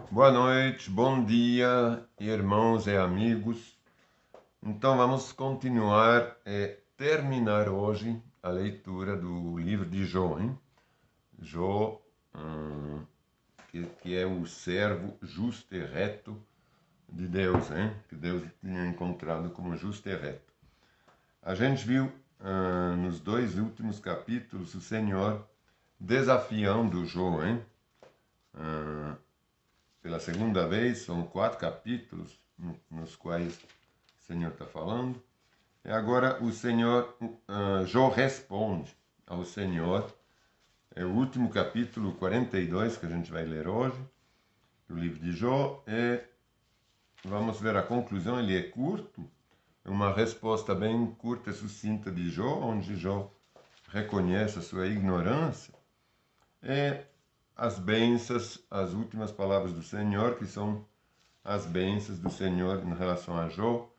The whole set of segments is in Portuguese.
Boa noite, bom dia, irmãos e amigos. Então vamos continuar e terminar hoje a leitura do livro de Jó, hein? Jó, que é o servo justo e reto de Deus, hein? Que Deus tinha encontrado como justo e reto. A gente viu nos dois últimos capítulos o Senhor desafiando Jó, hein? Pela segunda vez, são 4 capítulos nos quais o Senhor está falando. E agora o Senhor, Jó responde ao Senhor. É o último capítulo 42 que a gente vai ler hoje, do livro de Jó. E vamos ver a conclusão, ele é curto, é uma resposta bem curta e sucinta de Jó, onde Jó reconhece a sua ignorância. E as bênçãos, as últimas palavras do Senhor, que são as bênçãos do Senhor em relação a Jó,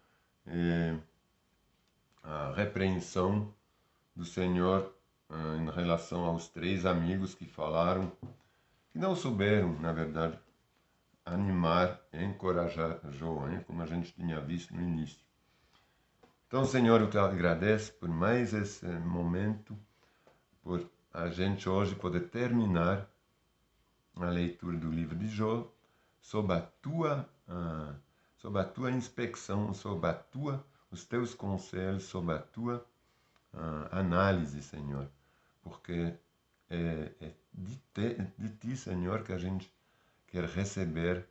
a repreensão do Senhor em relação aos 3 amigos que falaram, que não souberam, na verdade, animar e encorajar Jó, como a gente tinha visto no início. Então, Senhor, eu te agradeço por mais esse momento, por a gente hoje poder terminar a leitura do livro de Jó, sob a tua inspeção, sob os teus conselhos, sob a tua análise, Senhor. Porque é de ti, Senhor, que a gente quer receber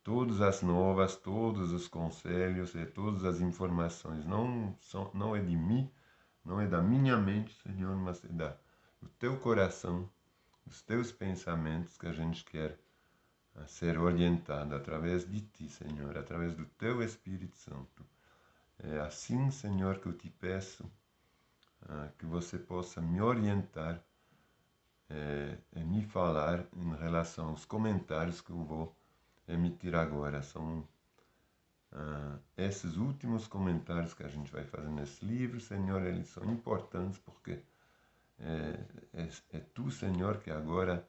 todas as novas, todos os conselhos e todas as informações. Não é de mim, não é da minha mente, Senhor, mas é do teu coração, dos teus pensamentos que a gente quer ser orientado através de ti, Senhor, através do teu Espírito Santo. É assim, Senhor, que eu te peço que você possa me orientar e me falar em relação aos comentários que eu vou emitir agora. São esses últimos comentários que a gente vai fazer nesse livro, Senhor, eles são importantes porque é tu, Senhor, que agora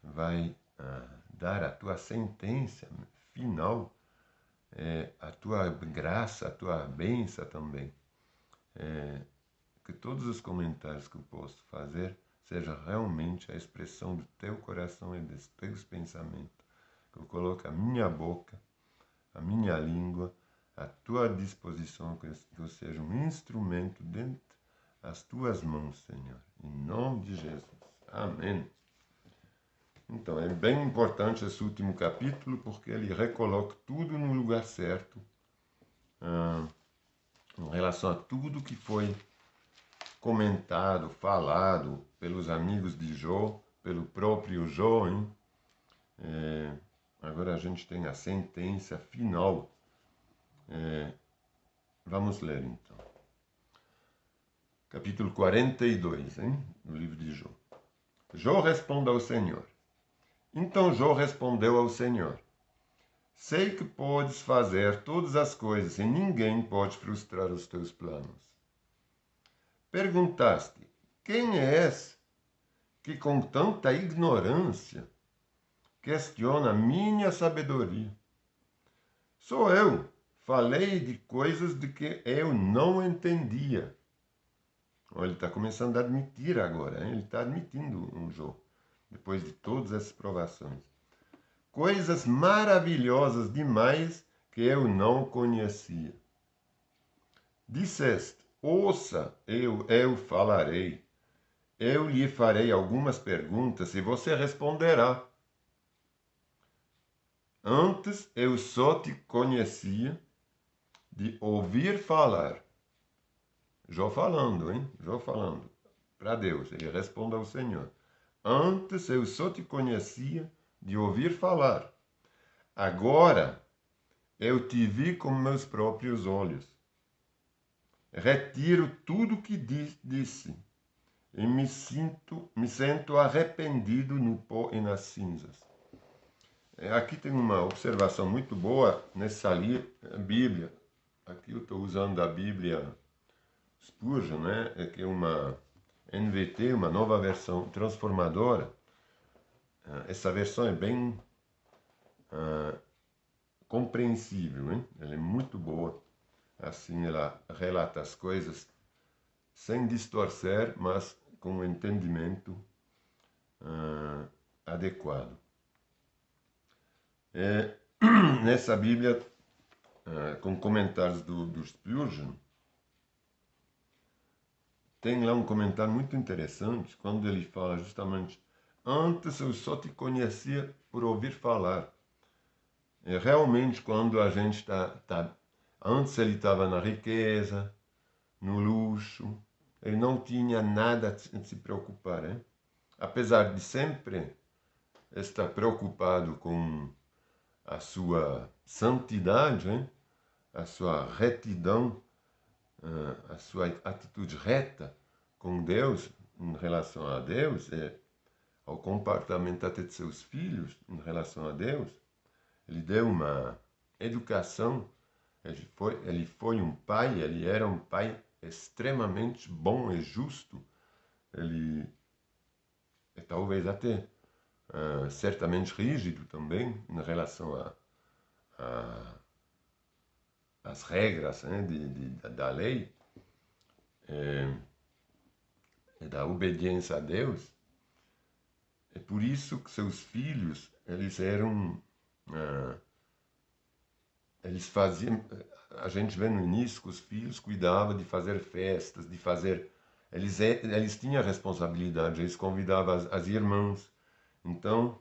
vai dar a tua sentença final, a tua graça, a tua bênção também. Que todos os comentários que eu posso fazer seja realmente a expressão do teu coração e dos teus pensamentos. Que eu coloque a minha boca, a minha língua, à tua disposição, que eu seja um instrumento dentro das tuas mãos, Senhor. Em nome de Jesus. Amém. Então, é bem importante esse último capítulo, porque ele recoloca tudo no lugar certo, em relação a tudo que foi comentado, falado pelos amigos de Jó, pelo próprio Jó. Agora a gente tem a sentença final. Vamos ler então. Capítulo 42, do livro de Jó. Jó responde ao Senhor. Então Jó respondeu ao Senhor: sei que podes fazer todas as coisas e ninguém pode frustrar os teus planos. Perguntaste: quem és que com tanta ignorância questiona minha sabedoria? Sou eu. Falei de coisas de que eu não entendia. Ele está começando a admitir agora, ele está admitindo um Jó, depois de todas essas provações. Coisas maravilhosas demais que eu não conhecia. Disseste: ouça, eu falarei. Eu lhe farei algumas perguntas e você responderá. Antes eu só te conhecia de ouvir falar. Jó falando, Jó falando para Deus. Ele responde ao Senhor. Antes eu só te conhecia de ouvir falar. Agora eu te vi com meus próprios olhos. Retiro tudo o que disse e me sinto arrependido no pó e nas cinzas. Aqui tem uma observação muito boa nessa Bíblia. Aqui eu estou usando a Bíblia Spurgeon, que é uma NVT, uma nova versão transformadora. Essa versão é bem compreensível, hein? Ela é muito boa. Assim, ela relata as coisas sem distorcer, mas com um entendimento adequado. Nessa Bíblia, com comentários do Spurgeon, tem lá um comentário muito interessante, quando ele fala justamente: antes eu só te conhecia por ouvir falar. Realmente, quando a gente antes ele estava na riqueza, no luxo, ele não tinha nada de se preocupar, hein? Apesar de sempre estar preocupado com a sua santidade, hein? A sua retidão, a sua atitude reta com Deus, em relação a Deus, ao comportamento até de seus filhos em relação a Deus. Ele deu uma educação, ele foi um pai, ele era um pai extremamente bom e justo. Ele é talvez até certamente rígido também em relação às regras, né, da lei, da obediência a Deus. É por isso que seus filhos, eles eram... eles faziam... A gente vê no início que os filhos cuidavam de fazer festas, de fazer... Eles tinham a responsabilidade, eles convidavam as irmãs. Então,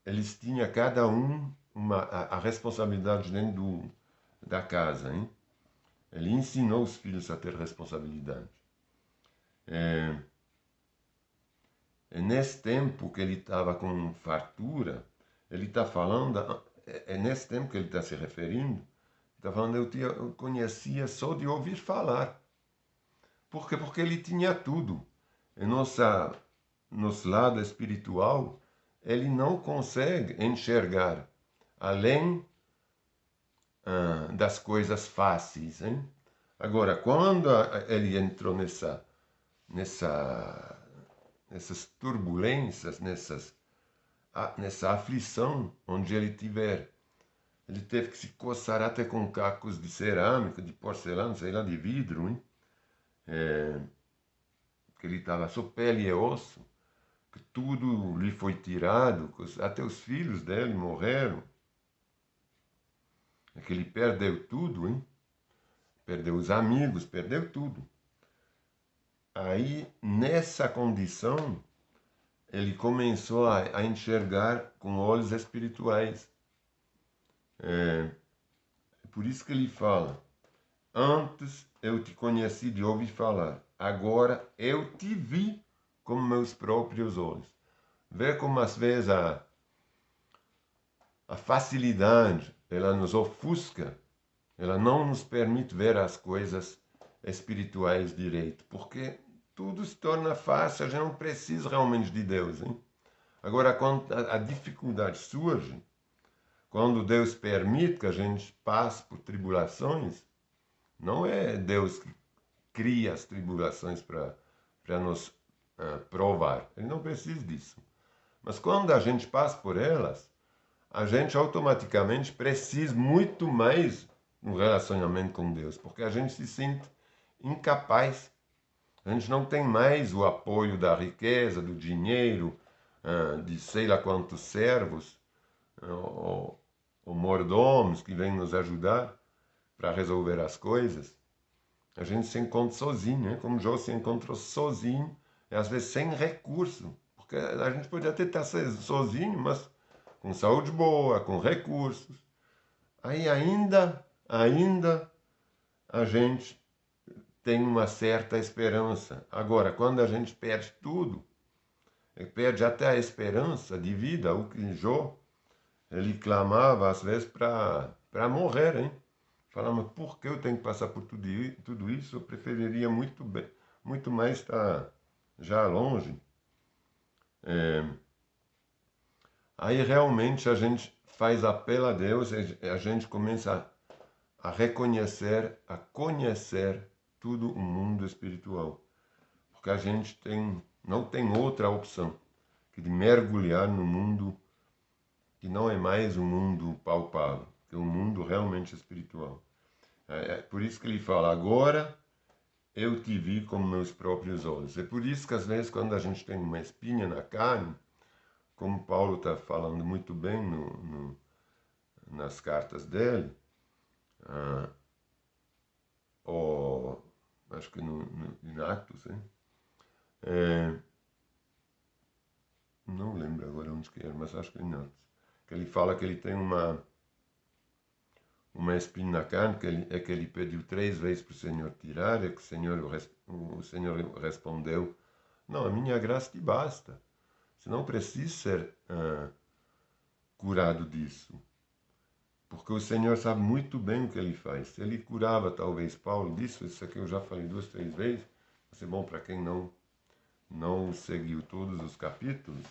eles tinham cada um a responsabilidade dentro da casa, hein? Ele ensinou os filhos a ter responsabilidade. E nesse tempo que ele estava com fartura, ele está falando, nesse tempo que ele está se referindo, está falando, eu conhecia só de ouvir falar. Por quê? Porque ele tinha tudo. E nosso lado espiritual, ele não consegue enxergar além das coisas fáceis, hein? Agora, quando ele entrou nessas turbulências, nessa aflição, onde ele teve que se coçar até com cacos de cerâmica, de porcelana, sei lá, de vidro, hein? Que ele estava só pele e osso, que tudo lhe foi tirado, até os filhos dele morreram. É que ele perdeu tudo, hein? Perdeu os amigos, perdeu tudo. Aí, nessa condição, ele começou a enxergar com olhos espirituais. Por isso que ele fala: antes eu te conheci de ouvir falar, agora eu te vi com meus próprios olhos. Vê como às vezes a facilidade, ela nos ofusca, ela não nos permite ver as coisas espirituais direito, porque tudo se torna fácil, a gente não precisa realmente de Deus, hein? Agora, quando a dificuldade surge, quando Deus permite que a gente passe por tribulações, não é Deus que cria as tribulações para nos provar. Ele não precisa disso. Mas quando a gente passa por elas, a gente automaticamente precisa muito mais no relacionamento com Deus, porque a gente se sente incapaz. A gente não tem mais o apoio da riqueza, do dinheiro, de sei lá quantos servos ou mordomos que vêm nos ajudar para resolver as coisas. A gente se encontra sozinho, né? Como Jó se encontrou sozinho, e às vezes sem recurso, porque a gente pode até estar sozinho, mas com saúde boa, com recursos. Aí ainda a gente tem uma certa esperança. Agora, quando a gente perde tudo, perde até a esperança de vida, o que Jó, ele clamava às vezes para morrer, hein? Falava: por que eu tenho que passar por tudo isso? Eu preferiria muito mais estar já longe. Aí realmente a gente faz apelo a Deus e a gente começa a reconhecer, a conhecer todo o mundo espiritual. Porque a gente não tem outra opção que de mergulhar no mundo que não é mais um mundo palpável, que é um mundo realmente espiritual. É por isso que ele fala, agora eu te vi com meus próprios olhos. É por isso que às vezes quando a gente tem uma espinha na carne, como Paulo está falando muito bem nas cartas dele, ou acho que em Atos, hein? Não lembro agora onde que era, mas acho que em Atos. Que ele fala que ele tem uma espinha na carne, que ele pediu 3 vezes para o Senhor tirar, e que o Senhor respondeu, não, a minha graça te basta. Você não precisa ser curado disso. Porque o Senhor sabe muito bem o que ele faz. Se ele curava talvez Paulo disso, isso aqui eu já falei 2, 3 vezes, vai ser bom para quem não seguiu todos os capítulos.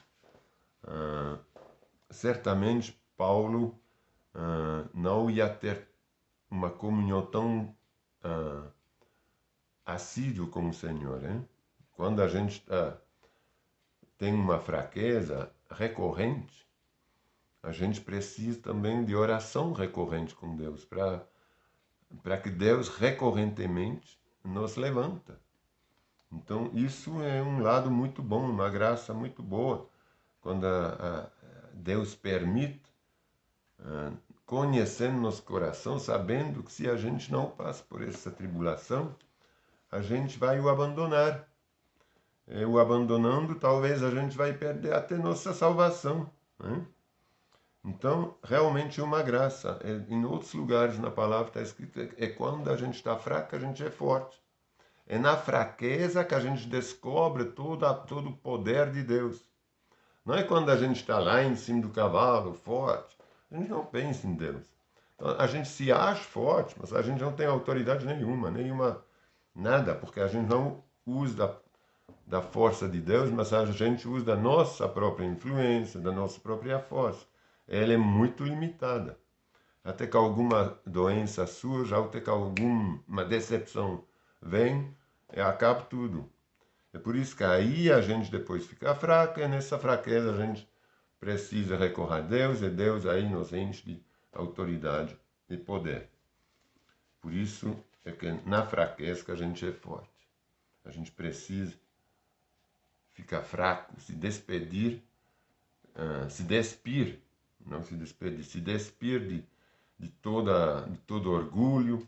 Certamente Paulo não ia ter uma comunhão tão assídua com o Senhor. Hein? Quando a gente tem uma fraqueza recorrente, a gente precisa também de oração recorrente com Deus, para que Deus recorrentemente nos levanta. Então, isso é um lado muito bom, uma graça muito boa, quando Deus permite, conhecendo nosso coração, sabendo que se a gente não passa por essa tribulação, a gente vai o abandonar. O abandonando, talvez a gente vai perder até nossa salvação. Né? Então, realmente é uma graça. Em outros lugares na palavra está escrito, é quando a gente está fraco, a gente é forte. É na fraqueza que a gente descobre todo o poder de Deus. Não é quando a gente está lá em cima do cavalo, forte. A gente não pensa em Deus. Então, a gente se acha forte, mas a gente não tem autoridade nenhuma, nada, porque a gente não usa da força de Deus, mas a gente usa da nossa própria influência, da nossa própria força. Ela é muito limitada. Até que alguma doença surja, até que alguma decepção vem, acaba tudo. É por isso que aí a gente depois fica fraca, e nessa fraqueza a gente precisa recorrer a Deus, e Deus aí nos enche de autoridade e poder. Por isso é que na fraqueza que a gente é forte. A gente precisa ficar fraco, se despir, não se despedir, se despir de todo orgulho,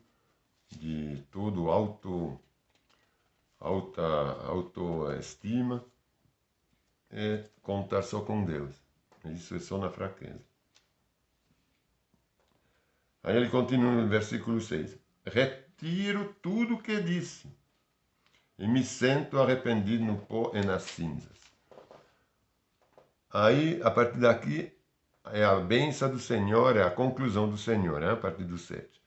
de todo autoestima, e contar só com Deus. Isso é só na fraqueza. Aí ele continua no versículo 6. Retiro tudo o que disse e me sento arrependido no pó e nas cinzas. Aí, a partir daqui, é a bênção do Senhor, é a conclusão do Senhor, a partir do 7,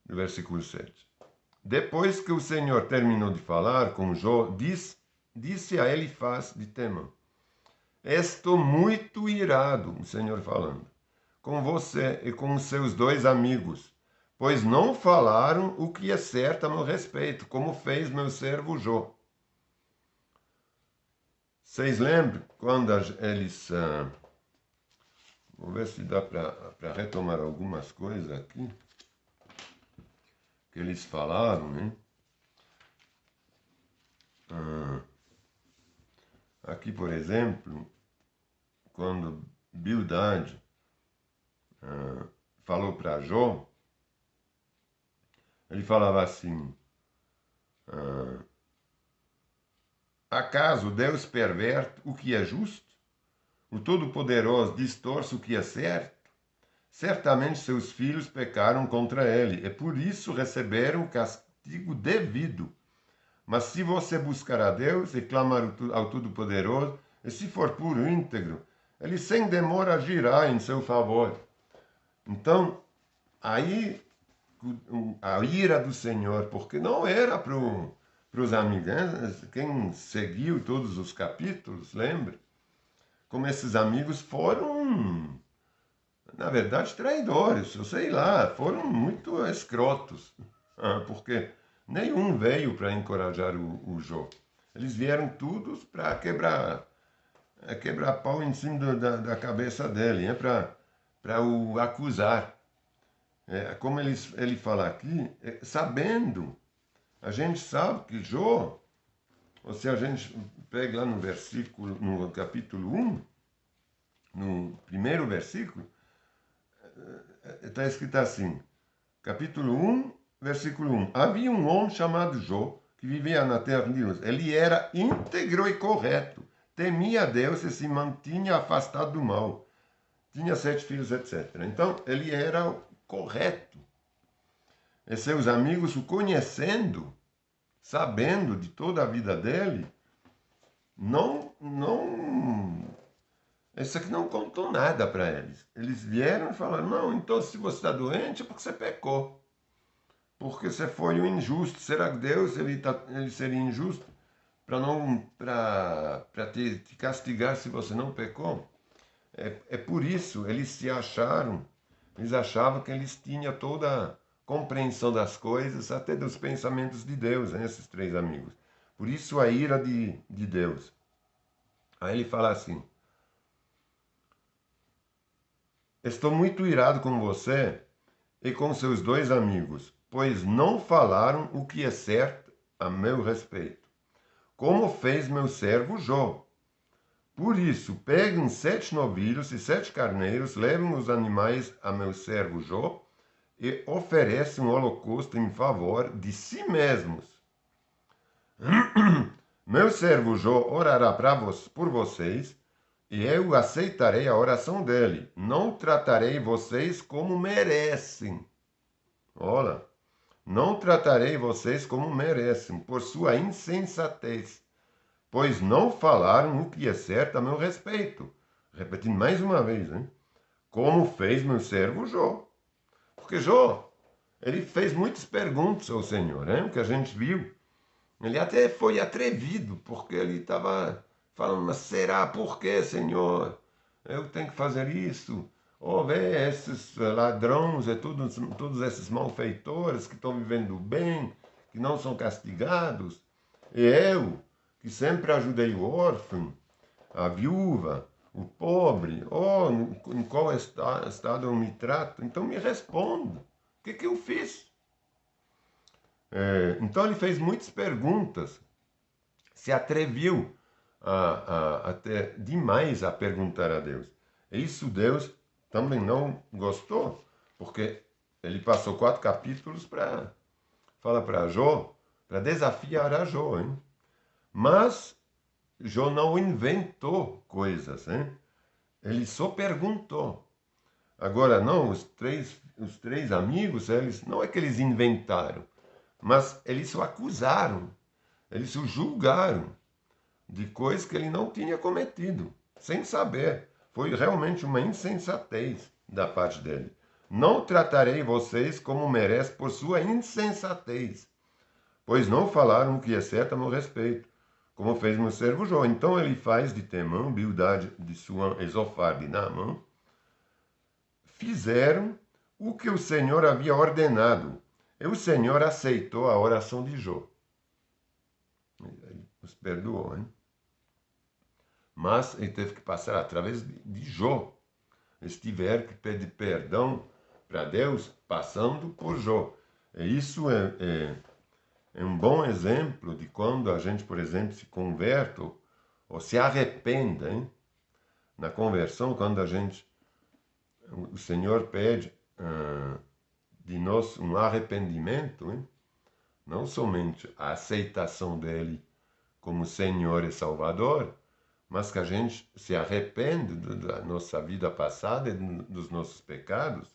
do versículo 7. Depois que o Senhor terminou de falar com Jó, disse a Elifaz de Temã, estou muito irado, o Senhor falando, com você e com os seus 2 amigos, pois não falaram o que é certo a meu respeito, como fez meu servo Jó. Vocês lembram quando eles... vou ver se dá para retomar algumas coisas aqui que eles falaram, né? Aqui, por exemplo, quando Bildad falou para Jó, ele falava assim, acaso Deus perverte o que é justo? O Todo-Poderoso distorce o que é certo? Certamente seus filhos pecaram contra ele, e por isso receberam o castigo devido. Mas se você buscar a Deus e clamar ao Todo-Poderoso, e se for puro e íntegro, ele sem demora agirá em seu favor. Então, aí a ira do Senhor, porque não era para os amigos, quem seguiu todos os capítulos, lembra? Como esses amigos foram, na verdade, traidores, eu sei lá, foram muito escrotos, porque nenhum veio para encorajar o Jó. Eles vieram todos para quebrar quebra-pau em cima da cabeça dele, para o acusar. Como ele fala aqui, sabendo, a gente sabe que Jó, ou se a gente pega lá no capítulo 1, no primeiro versículo, está escrito assim, capítulo 1, versículo 1. Havia um homem chamado Jó, que vivia na terra de Deus. Ele era íntegro e correto, temia a Deus e se mantinha afastado do mal. Tinha 7 filhos, etc. Então, ele era correto. E seus amigos, o conhecendo, sabendo de toda a vida dele, isso aqui não contou nada para eles. Eles vieram e falaram, não, então se você está doente é porque você pecou. Porque você foi um injusto. Será que Deus ele seria injusto para te castigar se você não pecou? É por isso eles achavam que eles tinham toda a compreensão das coisas, até dos pensamentos de Deus, né, esses 3 amigos. Por isso a ira de Deus. Aí ele fala assim, estou muito irado com você e com seus 2 amigos, pois não falaram o que é certo a meu respeito, como fez meu servo Jó. Por isso, peguem 7 novilhos e 7 carneiros, levem os animais a meu servo Jó e ofereçam um holocausto em favor de si mesmos. Meu servo Jó orará por vocês e eu aceitarei a oração dele. Não tratarei vocês como merecem. Olha, não tratarei vocês como merecem, por sua insensatez, pois não falaram o que é certo a meu respeito. Repetindo mais uma vez, hein? Como fez meu servo Jó. Porque Jó, ele fez muitas perguntas ao Senhor, hein? O que a gente viu. Ele até foi atrevido, porque ele estava falando, mas será por quê, Senhor? Eu tenho que fazer isso? Oh, vê esses ladrões e todos esses malfeitores que estão vivendo bem, que não são castigados. E eu, que sempre ajudei o órfão, a viúva, o pobre, em qual estado eu me trato? Então me responda, o que eu fiz? Então ele fez muitas perguntas, se atreviu até demais a perguntar a Deus. E isso Deus também não gostou, porque ele passou 4 capítulos para falar para Jó, para desafiar a Jó, hein? Mas Jó não inventou coisas, hein? Ele só perguntou. Agora, não, os três amigos, eles não é que eles inventaram, mas eles o acusaram, eles o julgaram de coisas que ele não tinha cometido, sem saber. Foi realmente uma insensatez da parte dele. Não tratarei vocês como merece por sua insensatez, pois não falaram o que é certo a meu respeito, como fez meu servo Jó. Então ele faz de Temã, Bildade de Suã e Zofar de Naamã, fizeram o que o Senhor havia ordenado, e o Senhor aceitou a oração de Jó. Ele os perdoou, hein? Mas ele teve que passar através de Jó. Eles tiveram que pedir perdão para Deus passando por Jó. E isso é um bom exemplo de quando a gente, por exemplo, se converte ou se arrepende, hein? Na conversão, quando o Senhor pede de nós um arrependimento, hein? Não somente a aceitação dele como Senhor e Salvador, mas que a gente se arrepende da nossa vida passada e dos nossos pecados.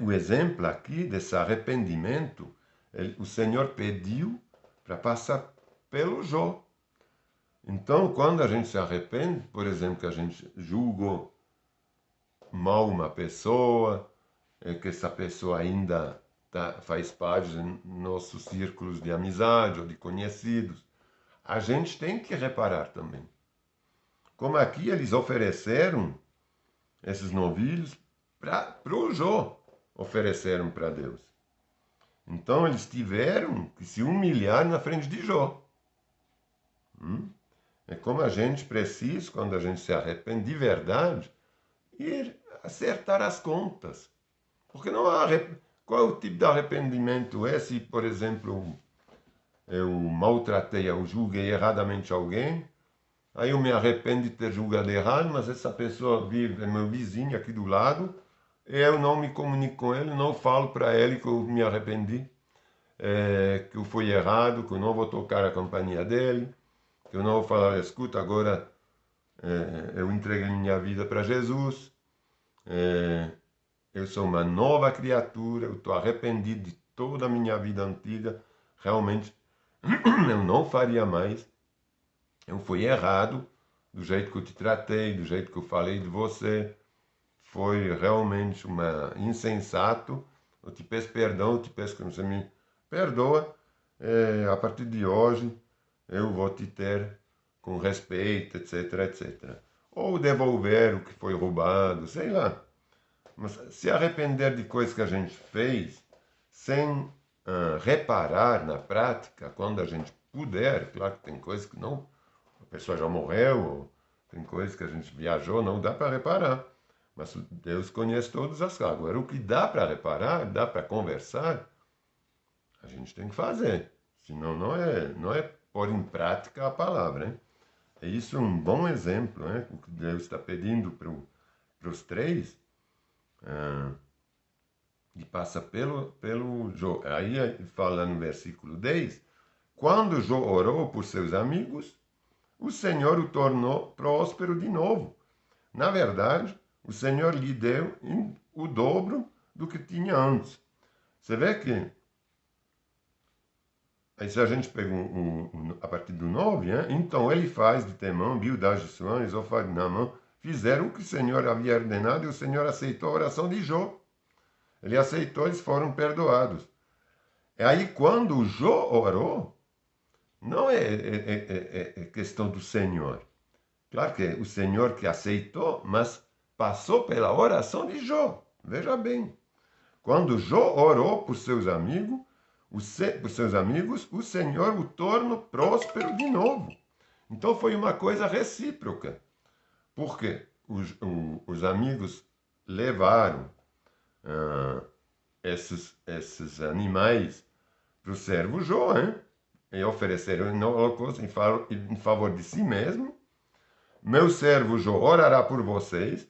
O exemplo aqui desse arrependimento, o Senhor pediu para passar pelo Jó. Então, quando a gente se arrepende, por exemplo, que a gente julgou mal uma pessoa, que essa pessoa ainda faz parte de nossos círculos de amizade ou de conhecidos, a gente tem que reparar também. Como aqui eles ofereceram esses novilhos para o Jó, ofereceram para Deus. Então eles tiveram que se humilhar na frente de Jó. É como a gente precisa, quando a gente se arrepende de verdade, ir acertar as contas. Porque não há. Qual é o tipo de arrependimento? É se, por exemplo, eu maltratei, eu julguei erradamente alguém, aí eu me arrependo de ter julgado errado, mas essa pessoa vive, é meu vizinho aqui do lado, e eu não me comunico com ele, não falo para ele que eu me arrependi, que eu fui errado, que eu não vou tocar a companhia dele, que eu não vou falar, escuta, agora eu entreguei minha vida para Jesus, eu sou uma nova criatura, eu estou arrependido de toda a minha vida antiga, realmente eu não faria mais, eu fui errado, do jeito que eu te tratei, do jeito que eu falei de você, foi realmente uma insensato, eu te peço perdão, eu te peço que você me perdoa, a partir de hoje eu vou te ter com respeito, etc, etc. Ou devolver o que foi roubado, sei lá. Mas se arrepender de coisas que a gente fez sem reparar na prática, quando a gente puder, claro que tem coisas que não, a pessoa já morreu, ou tem coisas que a gente viajou, não dá para reparar. Mas Deus conhece todas as coisas. Agora, o que dá para reparar, dá para conversar, a gente tem que fazer. Senão não é pôr em prática a palavra. Hein? É isso um bom exemplo, né? O que Deus está pedindo para os três. E passa pelo Jó. Aí ele fala no versículo 10, quando Jó orou por seus amigos, o Senhor o tornou próspero de novo. Na verdade, o Senhor lhe deu o dobro do que tinha antes. Você vê que, aí se a gente pega a partir do 9, então ele faz de Temã, Bildad de Suã, Zofar de Naamã, fizeram o que o Senhor havia ordenado e o Senhor aceitou a oração de Jó. Ele aceitou, eles foram perdoados. E aí, quando o Jó orou, não é questão do Senhor. Claro que é o Senhor que aceitou, mas passou pela oração de Jó. Veja bem. Quando Jó orou por seus amigos, o Senhor o tornou próspero de novo. Então foi uma coisa recíproca. Porque os amigos levaram esses animais para o servo Jó, hein? E ofereceram no holocausto em favor de si mesmo. Meu servo Jó orará por vocês.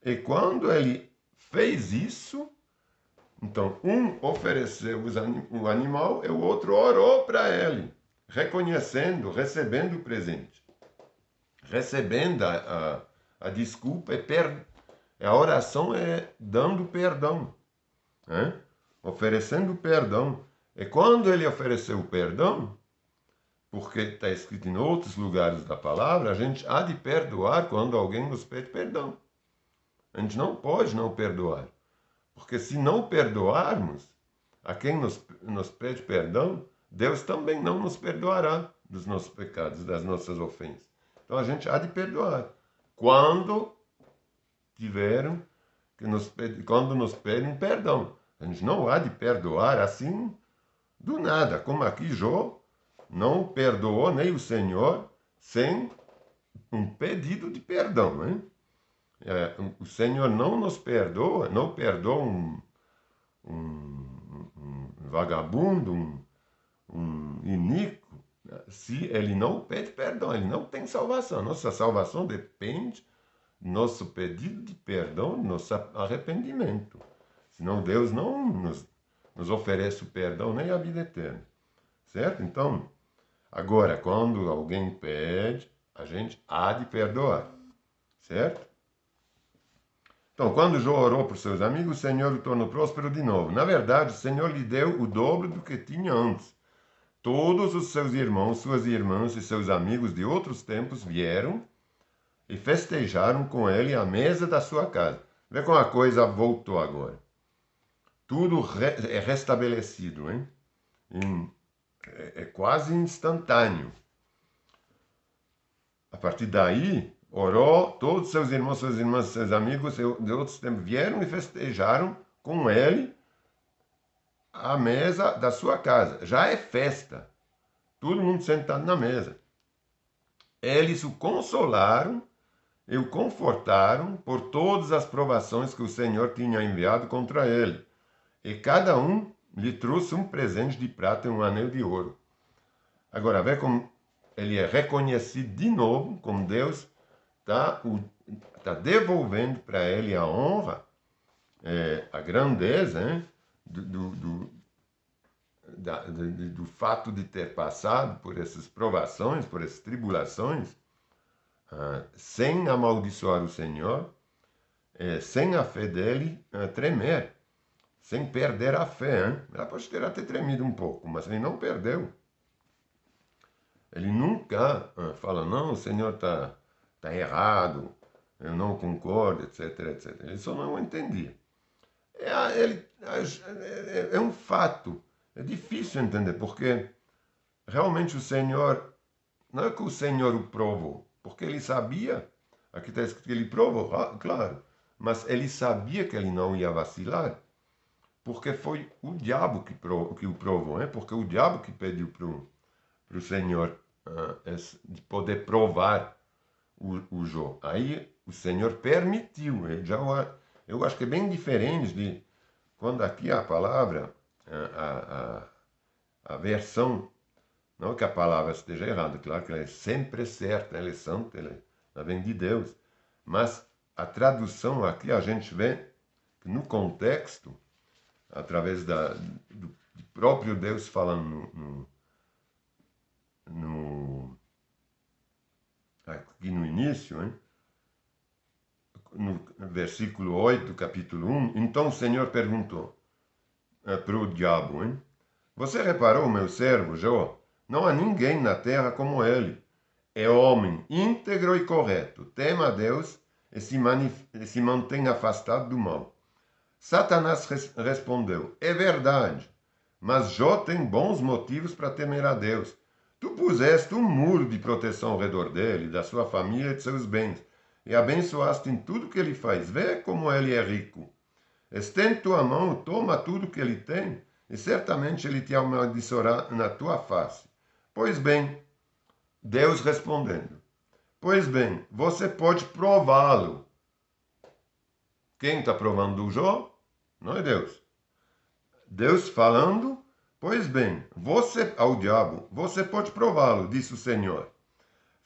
E quando ele fez isso, então um ofereceu o animal e o outro orou para ele, reconhecendo, recebendo o presente, recebendo a desculpa e a oração é dando perdão. Oferecendo perdão. E quando ele ofereceu o perdão, porque está escrito em outros lugares da palavra, a gente há de perdoar quando alguém nos pede perdão. A gente não pode não perdoar. Porque se não perdoarmos a quem nos pede perdão, Deus também não nos perdoará dos nossos pecados, das nossas ofensas. Então a gente há de perdoar. Quando tiveram quando nos pedem perdão. A gente não há de perdoar assim do nada, como aqui Jó não perdoou nem o Senhor sem um pedido de perdão. Hein? O Senhor não nos perdoa, não perdoa um vagabundo, um iníquo, se ele não pede perdão, ele não tem salvação. Nossa salvação depende do nosso pedido de perdão, do nosso arrependimento. Senão Deus não nos oferece o perdão nem a vida eterna. Certo? Então, agora, quando alguém pede, a gente há de perdoar. Certo? Então, quando Jó orou por seus amigos, o Senhor o tornou próspero de novo. Na verdade, o Senhor lhe deu o dobro do que tinha antes. Todos os seus irmãos, suas irmãs e seus amigos de outros tempos vieram e festejaram com ele à mesa da sua casa. Vê como a coisa voltou agora. Tudo é restabelecido, hein? É quase instantâneo. A partir daí, orou, todos seus irmãos, suas irmãs, seus amigos de outros tempos vieram e festejaram com ele à mesa da sua casa. Já é festa. Todo mundo sentado na mesa. Eles o consolaram e o confortaram por todas as provações que o Senhor tinha enviado contra ele. E cada um lhe trouxe um presente de prata e um anel de ouro. Agora, vê como ele é reconhecido de novo, como Deus está devolvendo para ele a honra, a grandeza, hein, do fato de ter passado por essas provações, por essas tribulações, sem amaldiçoar o Senhor, sem a fé dele tremer, sem perder a fé. Hein? Ela pode ter até tremido um pouco, mas ele não perdeu. Ele nunca fala, não, o Senhor tá errado, eu não concordo, etc, etc. Ele só não entendia. É um fato. É difícil entender, porque realmente o Senhor, não é que o Senhor o provou, porque ele sabia, aqui está escrito que ele provou, claro, mas ele sabia que ele não ia vacilar, porque foi o diabo que o provou, porque o diabo que pediu para o Senhor de poder provar o Jó. Aí o Senhor permitiu. Eu acho que é bem diferente de quando aqui a palavra, a versão, não que a palavra esteja errada, claro que ela é sempre certa, ela é santa, ela vem de Deus, mas a tradução aqui a gente vê que no contexto, através do próprio Deus falando aqui no início, hein? No versículo 8 do capítulo 1, então o Senhor perguntou para o diabo, hein? Você reparou, meu servo Jó? Não há ninguém na terra como ele. É homem íntegro e correto, teme a Deus e se mantém afastado do mal. Satanás respondeu, é verdade, mas Jó tem bons motivos para temer a Deus. Tu puseste um muro de proteção ao redor dele, da sua família e de seus bens, e abençoaste em tudo que ele faz. Vê como ele é rico. Estende tua mão, toma tudo que ele tem, e certamente ele te amaldiçoará na tua face. Pois bem, Deus respondendo, pois bem, você pode prová-lo. Quem está provando o Jó? Não é Deus. Deus falando, pois bem, você, ao diabo, você pode prová-lo, disse o Senhor.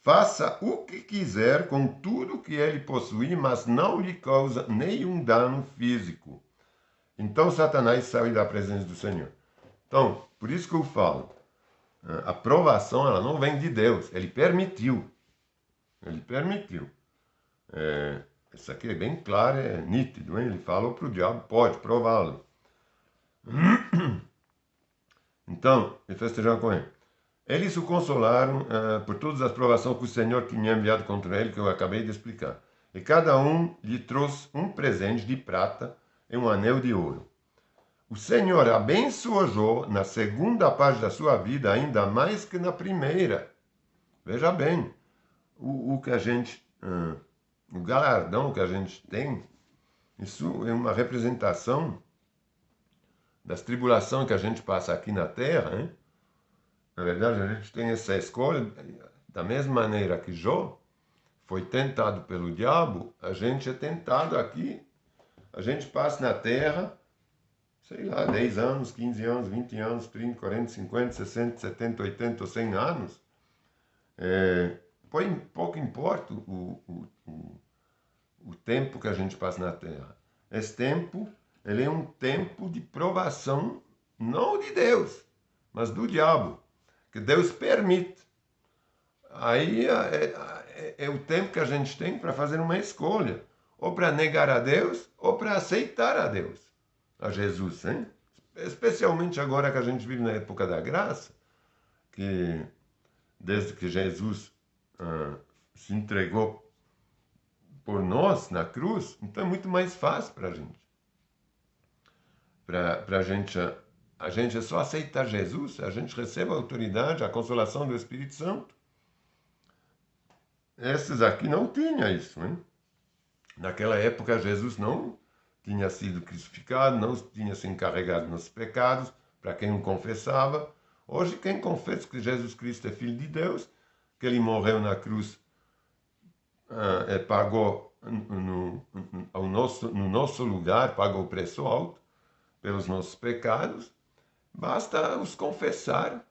Faça o que quiser com tudo que ele possui, mas não lhe causa nenhum dano físico. Então Satanás saiu da presença do Senhor. Então, por isso que eu falo, a provação ela não vem de Deus, ele permitiu. Ele permitiu. Isso aqui é bem claro, é nítido. Hein? Ele falou para o diabo, pode prová-lo. Então, ele festejaram com ele. Eles o consolaram por todas as provações que o Senhor tinha enviado contra ele, que eu acabei de explicar. E cada um lhe trouxe um presente de prata e um anel de ouro. O Senhor abençoou Jó na segunda parte da sua vida, ainda mais que na primeira. Veja bem, o que a gente, o galardão que a gente tem, isso é uma representação das tribulações que a gente passa aqui na Terra, hein? Na verdade, a gente tem essa escolha, da mesma maneira que Jó foi tentado pelo diabo, a gente é tentado aqui, a gente passa na Terra, sei lá, 10 anos, 15 anos, 20 anos, 30, 40, 50, 60, 70, 80 ou 100 anos, pouco importa o tempo que a gente passa na Terra. Esse tempo, ele é um tempo de provação, não de Deus, mas do diabo, que Deus permite. Aí é o tempo que a gente tem para fazer uma escolha, ou para negar a Deus, ou para aceitar a Deus, a Jesus, hein? Especialmente agora que a gente vive na época da graça, que desde que Jesus se entregou por nós na cruz, então é muito mais fácil para a gente. A gente é só aceitar Jesus, a gente recebe a autoridade, a consolação do Espírito Santo. Esses aqui não tinham isso, hein? Naquela época Jesus não tinha sido crucificado, não tinha se encarregado dos pecados, para quem o confessava. Hoje quem confessa que Jesus Cristo é Filho de Deus, que ele morreu na cruz e pagou no nosso lugar, pagou o preço alto pelos nossos pecados. Basta os confessar,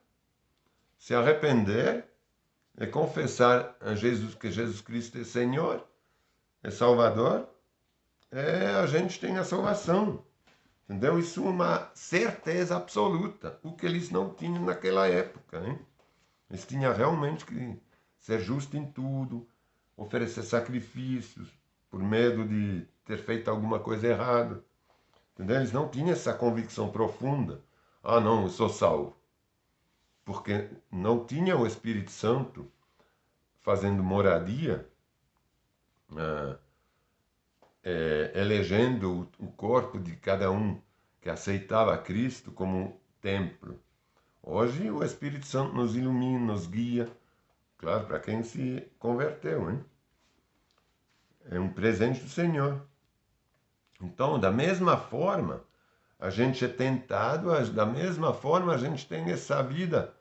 se arrepender e confessar a Jesus que Jesus Cristo é Senhor, é Salvador, a gente tem a salvação. Entendeu? Isso é uma certeza absoluta, o que eles não tinham naquela época. Hein? Eles tinham realmente que ser justo em tudo, oferecer sacrifícios por medo de ter feito alguma coisa errada. Entendeu? Eles não tinham essa convicção profunda. Ah, não, eu sou salvo. Porque não tinha o Espírito Santo fazendo moradia, elegendo o corpo de cada um que aceitava Cristo como um templo. Hoje o Espírito Santo nos ilumina, nos guia, claro, para quem se converteu, hein? É um presente do Senhor. Então, da mesma forma, a gente é tentado, da mesma forma a gente tem essa vida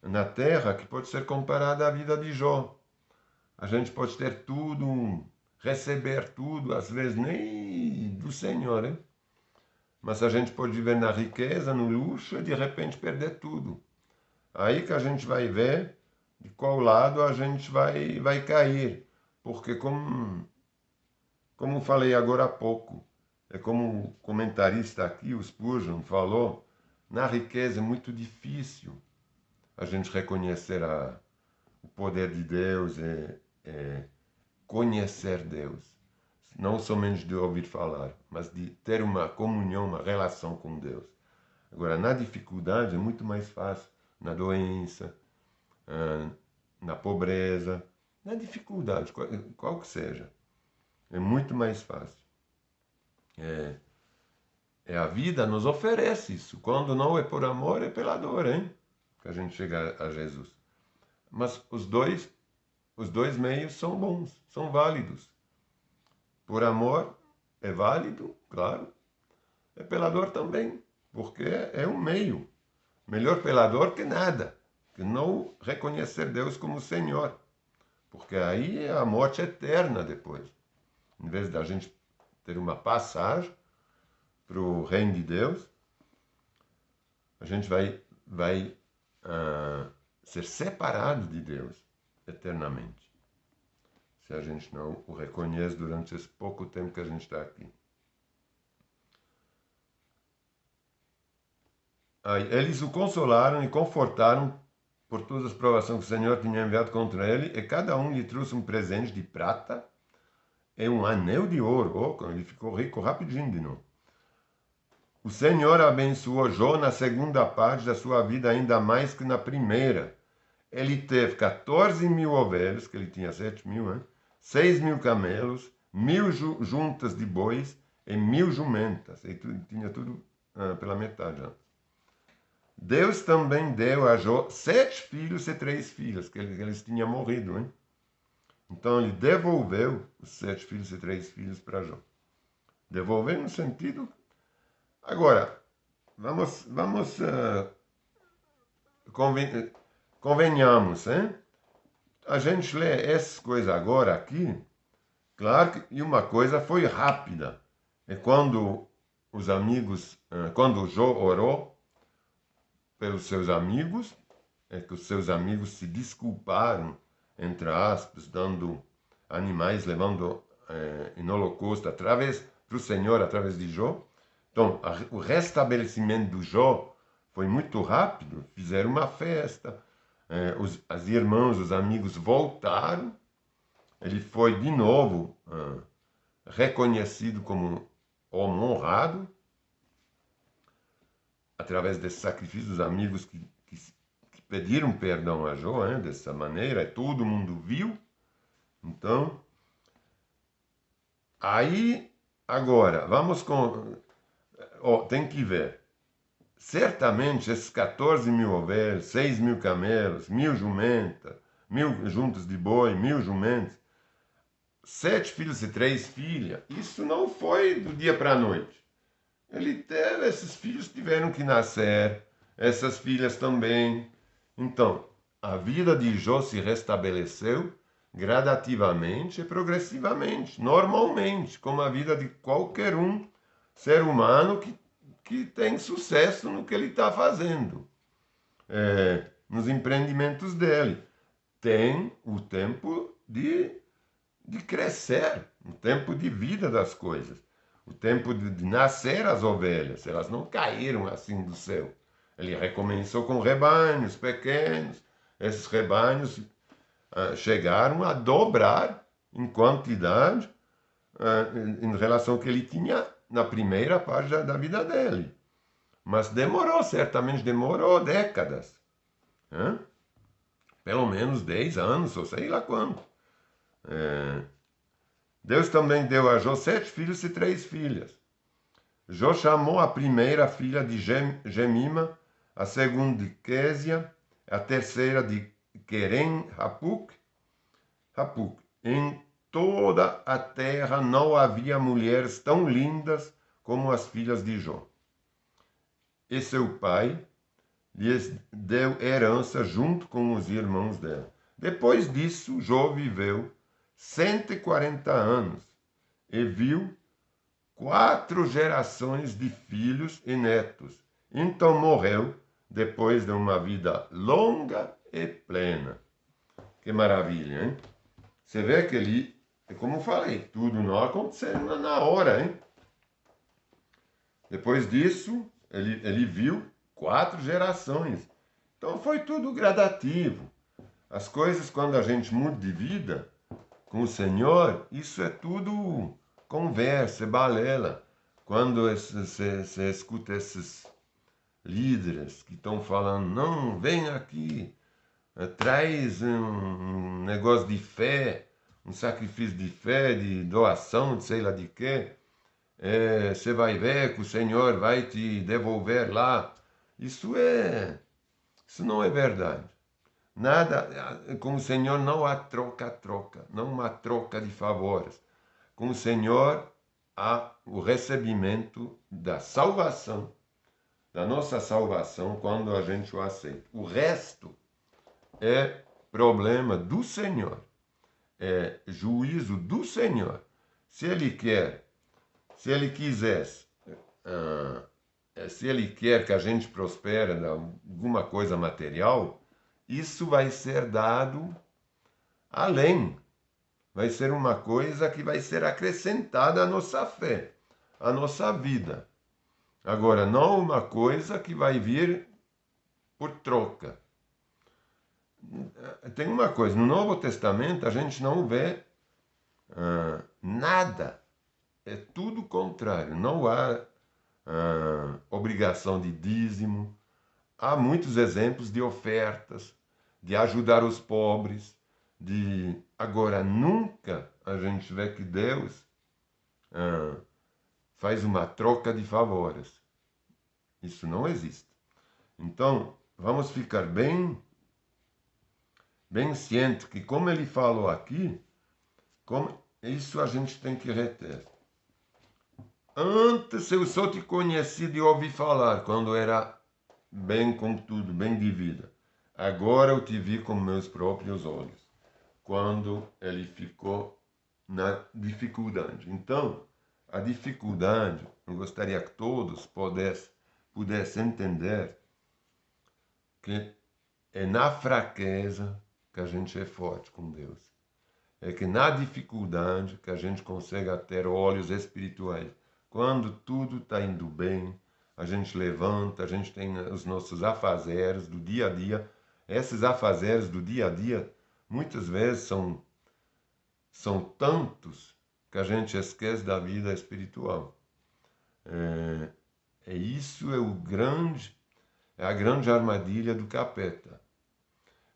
na terra que pode ser comparada à vida de Jó. A gente pode ter tudo, receber tudo, às vezes nem do Senhor, hein? Mas a gente pode viver na riqueza, no luxo e de repente perder tudo. Aí que a gente vai ver de qual lado a gente vai cair. Porque como falei agora há pouco, é como o comentarista aqui, o Spurgeon, falou, na riqueza é muito difícil a gente reconhecer o poder de Deus e conhecer Deus. Não somente de ouvir falar, mas de ter uma comunhão, uma relação com Deus. Agora, na dificuldade é muito mais fácil, na doença, na pobreza, na dificuldade, qual que seja. É muito mais fácil. A vida nos oferece isso. Quando não é por amor, é pela dor, hein? Que a gente chega a Jesus. Mas os dois meios são bons, são válidos. Por amor é válido, claro. É pela dor também, porque é um meio. Melhor pela dor que nada, que não reconhecer Deus como Senhor. Porque aí é a morte eterna depois. Em vez da gente ter uma passagem para o reino de Deus, a gente vai ser separado de Deus eternamente. Se a gente não o reconhece durante esse pouco tempo que a gente está aqui. Aí, eles o consolaram e confortaram por todas as provações que o Senhor tinha enviado contra ele, e cada um lhe trouxe um presente de prata e um anel de ouro. Ele ficou rico rapidinho de novo. O Senhor abençoou Jó na segunda parte da sua vida ainda mais que na primeira. Ele teve 14.000 ovelhas, que ele tinha 7.000, né? 6.000 camelos, 1.000 juntas de bois e 1.000 jumentas. E tinha tudo pela metade antes. Deus também deu a Jó 7 filhos e 3 filhas, que eles tinham morrido, hein? Então ele devolveu os 7 filhos e 3 filhos para Jó. Devolveu no sentido... Agora, vamos convenhamos, hein? A gente lê essas coisas agora aqui, claro que uma coisa foi rápida. É quando quando Jó orou pelos seus amigos, é que os seus amigos se desculparam, entre aspas, dando animais, levando em holocausto para o Senhor através de Jó. Então, o restabelecimento do Jó foi muito rápido, fizeram uma festa, as irmãs, os amigos voltaram, ele foi de novo reconhecido como homem honrado, através desse sacrifício dos amigos que pediram perdão a Jó, dessa maneira, todo mundo viu. Então, aí, agora, vamos com... tem que ver. Certamente, esses 14.000 ovelhas, 6.000 camelos, 1.000 jumentas, 1.000 juntas de boi, 1.000 jumentas, 7 filhos e 3 filhas, isso não foi do dia para a noite. Esses filhos tiveram que nascer, essas filhas também. Então, a vida de Jó se restabeleceu gradativamente e progressivamente, normalmente, como a vida de qualquer um ser humano que tem sucesso no que ele está fazendo, nos empreendimentos dele. Tem o tempo de crescer, o tempo de vida das coisas, o tempo de nascer as ovelhas. Elas não caíram assim do céu. Ele recomeçou com rebanhos pequenos. Esses rebanhos chegaram a dobrar em quantidade em relação ao que ele tinha na primeira parte da vida dele. Mas demorou, certamente demorou décadas. Né? Pelo menos 10 anos, ou sei lá quanto. Deus também deu a Jó 7 filhos e 3 filhas. Jó chamou a primeira filha de Gemima, a segunda de Késia, a terceira de Querem Hapuk. Em toda a terra não havia mulheres tão lindas como as filhas de Jó. E seu pai lhes deu herança junto com os irmãos dela. Depois disso, Jó viveu 140 anos e viu 4 gerações de filhos e netos. Então morreu depois de uma vida longa e plena. Que maravilha, hein? Você vê que ele, como eu falei, tudo não aconteceu na hora, hein? Depois disso, ele viu 4 gerações. Então foi tudo gradativo. As coisas, quando a gente muda de vida com o Senhor, isso é tudo conversa, balela. Quando você escuta esses líderes que estão falando, não, vem aqui, traz um negócio de fé, um sacrifício de fé, de doação, de sei lá de quê, você vai ver que o Senhor vai te devolver lá. Isso não é verdade. Nada, com o Senhor não há troca-troca, não há troca de favores. Com o Senhor há o recebimento da salvação, da nossa salvação, quando a gente o aceita. O resto é problema do Senhor, é juízo do Senhor. Se Ele quisesse, se Ele quer que a gente prospere de alguma coisa material, isso vai ser dado além. Vai ser uma coisa que vai ser acrescentada à nossa fé, à nossa vida. Agora, não uma coisa que vai vir por troca. Tem uma coisa, no Novo Testamento a gente não vê nada. É tudo o contrário. Não há obrigação de dízimo. Há muitos exemplos de ofertas, de ajudar os pobres, Agora, nunca a gente vê que Deus faz uma troca de favores. Isso não existe. Então, vamos ficar bem ciente que, como ele falou aqui, isso a gente tem que reter. Antes eu só te conheci de ouvir falar, quando era bem com tudo, bem de vida. Agora eu te vi com meus próprios olhos, quando ele ficou na dificuldade. Então, a dificuldade, eu gostaria que todos pudessem entender que é na fraqueza que a gente é forte com Deus. É que na dificuldade que a gente consegue ter olhos espirituais. Quando tudo está indo bem, a gente levanta, a gente tem os nossos afazeres do dia a dia. Esses afazeres do dia a dia, muitas vezes são tantos que a gente esquece da vida espiritual. Isso é a grande armadilha do capeta.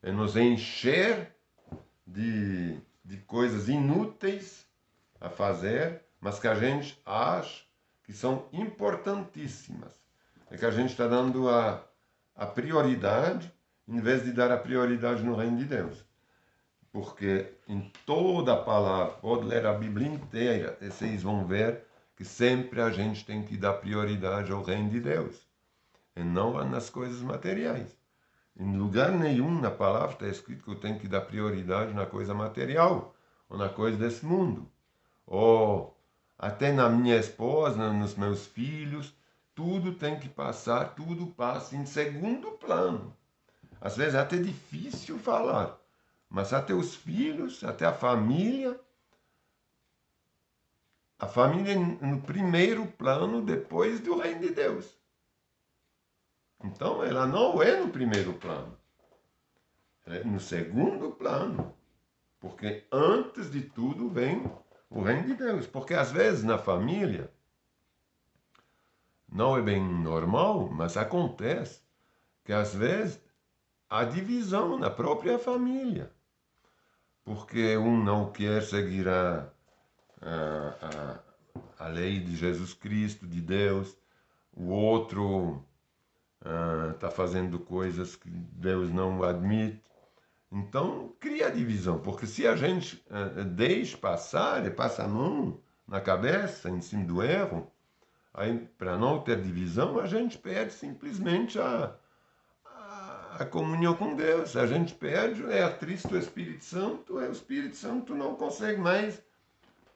É nos encher de coisas inúteis a fazer, mas que a gente acha que são importantíssimas. É que a gente está dando a prioridade, em vez de dar a prioridade no reino de Deus. Porque em toda a palavra, pode ler a Bíblia inteira, e vocês vão ver que sempre a gente tem que dar prioridade ao reino de Deus, e não nas coisas materiais. Em lugar nenhum na palavra está escrito que eu tenho que dar prioridade na coisa material ou na coisa desse mundo. Ou até na minha esposa, nos meus filhos, tudo tem que passar, tudo passa em segundo plano. Às vezes é até difícil falar, mas até os filhos, até a família no primeiro plano depois do reino de Deus. Então ela não é no primeiro plano, é no segundo plano, porque antes de tudo vem o reino de Deus. Porque às vezes na família, não é bem normal, mas acontece que às vezes há divisão na própria família. Porque um não quer seguir a lei de Jesus Cristo, de Deus, o outro está fazendo coisas que Deus não admite. Então cria divisão, porque se a gente deixa passar e passa a mão na cabeça, em cima do erro, aí para não ter divisão, a gente perde simplesmente a comunhão com Deus. A gente perde, é atriste o Espírito Santo, o Espírito Santo não consegue mais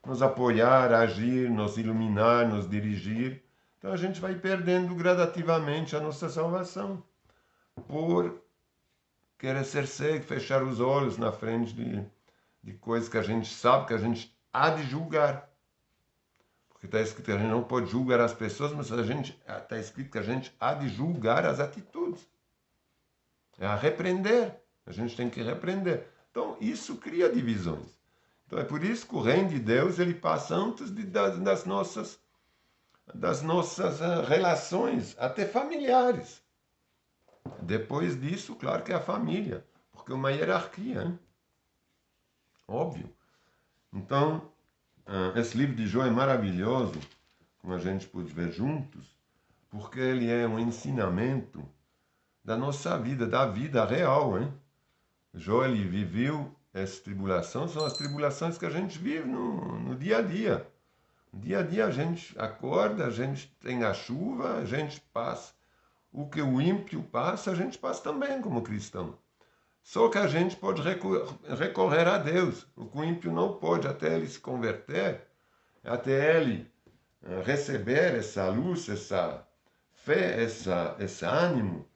nos apoiar, agir, nos iluminar, nos dirigir. Então a gente vai perdendo gradativamente a nossa salvação por querer ser cego, fechar os olhos na frente de coisas que a gente sabe que a gente há de julgar. Porque está escrito que a gente não pode julgar as pessoas, mas está escrito que a gente há de julgar as atitudes. É a repreender. A gente tem que repreender. Então isso cria divisões. Então é por isso que o reino de Deus ele passa antes das nossas relações, até familiares. Depois disso, claro que é a família, porque é uma hierarquia, hein? Óbvio. Então, esse livro de Jó é maravilhoso, como a gente pôde ver juntos, porque ele é um ensinamento da nossa vida, da vida real, hein? Jó, ele viveu essas tribulações, são as tribulações que a gente vive no dia a dia. No dia a dia a gente acorda, a gente tem a chuva, a gente passa. O que o ímpio passa, a gente passa também como cristão. Só que a gente pode recorrer a Deus. O que o ímpio não pode, até ele se converter, até ele receber essa luz, essa fé, esse ânimo,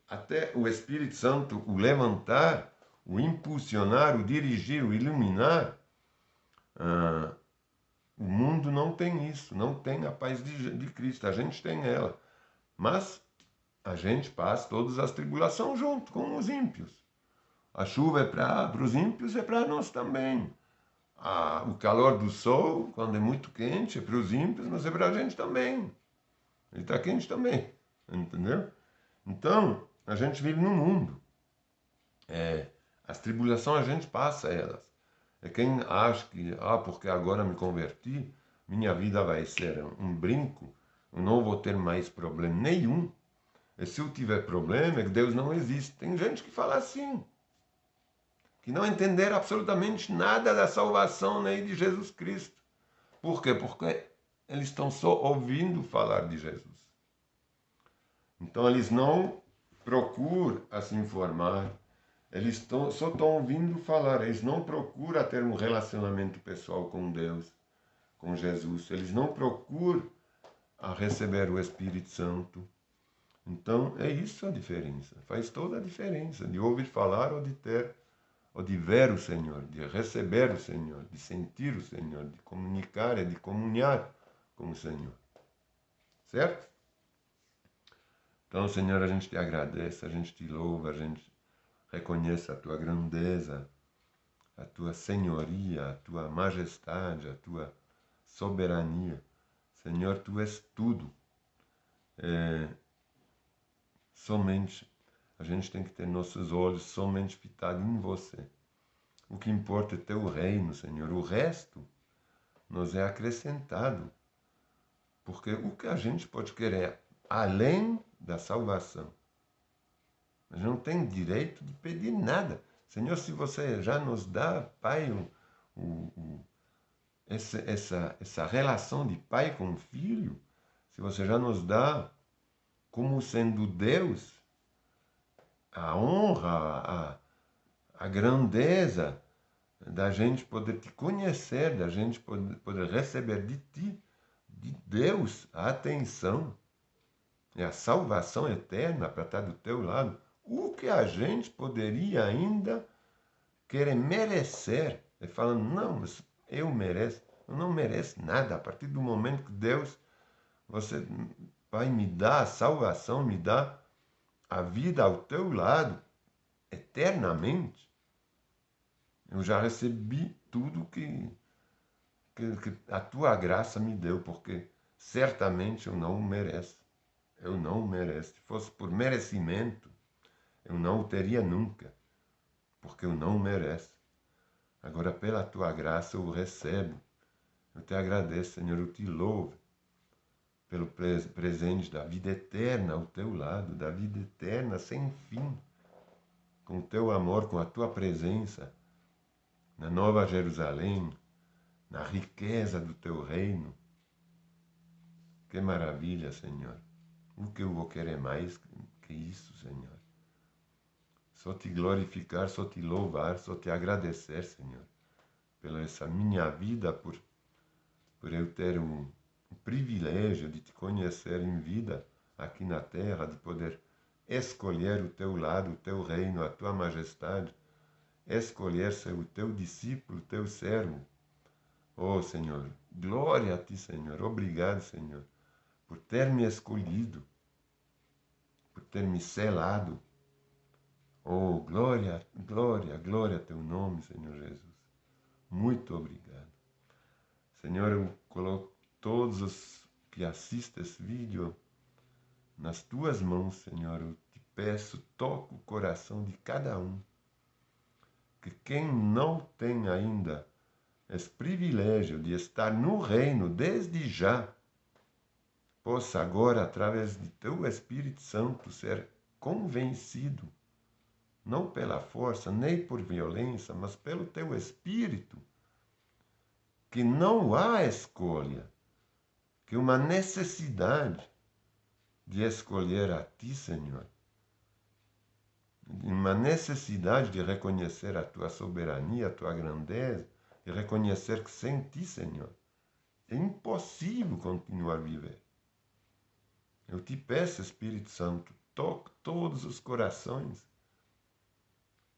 até o Espírito Santo o levantar, o impulsionar, o dirigir, o iluminar. O mundo não tem isso, não tem a paz de Cristo. A gente tem ela. Mas a gente passa todas as tribulações junto com os ímpios. A chuva é para os ímpios, é para nós também. O calor do sol, quando é muito quente, é para os ímpios, mas é para a gente também. Ele está quente também, entendeu? Então, a gente vive no mundo. As tribulações a gente passa elas. É quem acha que, porque agora me converti, minha vida vai ser um brinco, eu não vou ter mais problema nenhum. E se eu tiver problema, é que Deus não existe. Tem gente que fala assim, que não entenderam absolutamente nada da salvação nem de Jesus Cristo. Por quê? Porque eles estão só ouvindo falar de Jesus. Então eles não procuram se informar, eles só estão ouvindo falar, eles não procuram ter um relacionamento pessoal com Deus, com Jesus, eles não procuram receber o Espírito Santo. Então é isso a diferença, faz toda a diferença de ouvir falar ou de ver o Senhor, de receber o Senhor, de sentir o Senhor, de comunicar e de comunhar com o Senhor. Certo? Então, Senhor, a gente te agradece, a gente te louva, a gente reconhece a tua grandeza, a tua senhoria, a tua majestade, a tua soberania. Senhor, tu és tudo. Somente a gente tem que ter nossos olhos somente fitados em você. O que importa é teu reino, Senhor. O resto nos é acrescentado. Porque o que a gente pode querer além da salvação, a gente não tem direito de pedir nada. Senhor, se você já nos dá, Pai, essa relação de pai com filho, se você já nos dá como sendo Deus, a honra, a grandeza da gente poder te conhecer, da gente poder receber de ti, de Deus, a atenção e a salvação eterna para estar do teu lado. O que a gente poderia ainda querer merecer? E falando, não, mas eu mereço. Eu não mereço nada. A partir do momento que Deus, você vai me dar a salvação, me dá a vida ao teu lado, eternamente, eu já recebi tudo que a tua graça me deu, porque certamente eu não mereço. Eu não mereço. Se fosse por merecimento, eu não o teria nunca, porque eu não mereço. Agora, pela tua graça, eu o recebo. Eu te agradeço, Senhor, eu te louvo pelo presente da vida eterna ao teu lado, da vida eterna sem fim, com o teu amor, com a tua presença, na Nova Jerusalém, na riqueza do teu reino. Que maravilha, Senhor. O que eu vou querer mais que isso, Senhor? Só te glorificar, só te louvar, só te agradecer, Senhor, pela essa minha vida, por eu ter o privilégio de te conhecer em vida aqui na terra, de poder escolher o teu lado, o teu reino, a tua majestade, escolher ser o teu discípulo, o teu servo. Oh, Senhor, glória a ti, Senhor. Obrigado, Senhor, por ter me escolhido, por ter me selado. Oh, glória, glória, glória a teu nome, Senhor Jesus. Muito obrigado. Senhor, eu coloco todos os que assistem esse vídeo nas tuas mãos, Senhor. Eu te peço, toca o coração de cada um. Que quem não tem ainda esse privilégio de estar no reino desde já, possa agora, através de teu Espírito Santo, ser convencido, não pela força, nem por violência, mas pelo teu Espírito, que não há escolha, que uma necessidade de escolher a ti, Senhor, uma necessidade de reconhecer a tua soberania, a tua grandeza, e reconhecer que sem ti, Senhor, é impossível continuar a viver. Eu te peço, Espírito Santo, toque todos os corações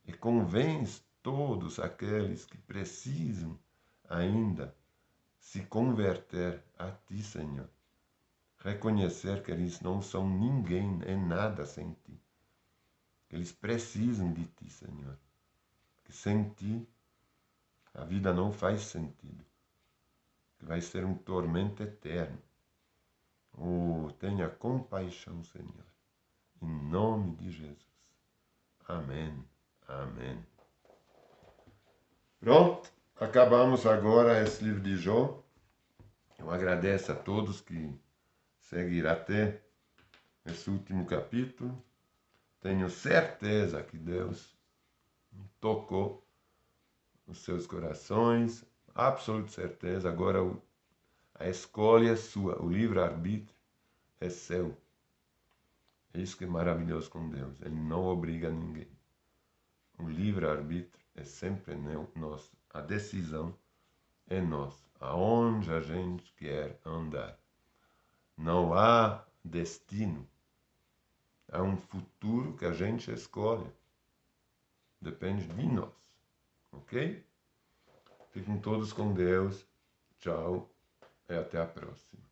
e convence todos aqueles que precisam ainda se converter a ti, Senhor. Reconhecer que eles não são ninguém, é nada sem ti. Que eles precisam de ti, Senhor. Que sem ti a vida não faz sentido. Que vai ser um tormento eterno. Oh, tenha compaixão, Senhor. Em nome de Jesus. Amém. Amém. Pronto. Acabamos agora esse livro de Jó. Eu agradeço a todos que seguiram até esse último capítulo. Tenho certeza que Deus tocou os seus corações. Absoluta certeza. Agora a escolha é sua. O livre-arbítrio é seu. É isso que é maravilhoso com Deus. Ele não obriga ninguém. O livre-arbítrio é sempre nosso. A decisão é nossa. Aonde a gente quer andar. Não há destino. Há um futuro que a gente escolhe. Depende de nós. Ok? Fiquem todos com Deus. Tchau. E até a próxima.